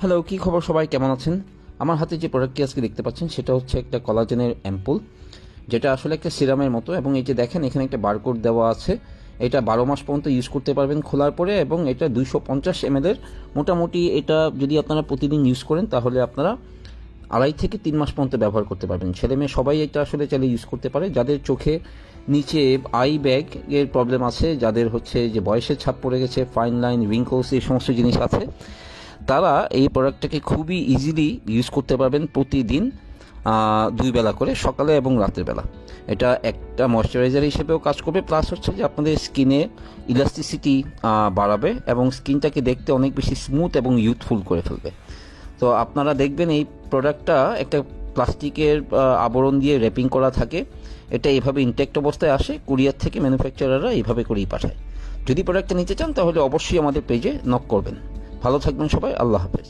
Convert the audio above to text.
Hello, কি খবর সবাই, কেমন আছেন? আমার হাতে যে প্রোডাক্টটি আজকে দেখতে পাচ্ছেন সেটা হচ্ছে একটা কলাজেনের অ্যাম্পুল, যেটা আসলে একটা সিরামের মতো। এবং এই যে দেখেন, এখানে একটা বারকোড দেওয়া আছে। এটা 12 মাস পর্যন্ত ইউজ করতে পারবেন খোলার পরে, এবং এটা 250 ml এর। মোটামুটি এটা যদি আপনারা প্রতিদিন ইউজ করেন তাহলে আপনারা 2.5 থেকে 3 মাস পর্যন্ত ব্যবহার করতে পারবেন। ছেলে মেয়ে সবাই এটা আসলে চাইলে ইউজ করতে পারে। যাদের চোখে নিচে আই ব্যাগ এর প্রবলেম আছে, যাদের হচ্ছে যে বয়সের ছাপ পড়ে গেছে, ফাইন লাইন, রিঙ্কলস, এই সমস্ত জিনিস আছে, তারা এই প্রোডাক্টটাকে খুবই ইজিলি ইউজ করতে পারবেন প্রতিদিন 2 বেলা করে, সকালে এবং রাতের বেলা। এটা একটা ময়শ্চারাইজার হিসেবেও কাজ করবে, প্লাস হচ্ছে যে আপনাদের স্কিনে ইলাস্টিসিটি বাড়াবে এবং স্কিনটাকে দেখতে অনেক বেশি স্মুথ এবং ইউথফুল করে ফেলবে। তো আপনারা দেখবেন এই প্রোডাক্টটা একটা প্লাস্টিকের আবরণ দিয়ে র্যাপিং করা থাকে। এটা এইভাবে ইনটেক্ট অবস্থায় আসে, কুরিয়ার থেকে ম্যানুফ্যাকচারাররা এইভাবে করেই পাঠায়। যদি প্রোডাক্টটা নিতে চান তাহলে অবশ্যই আমাদের পেজে নক করবেন। ভালো থাকবেন সবাই, আল্লাহ হাফেজ।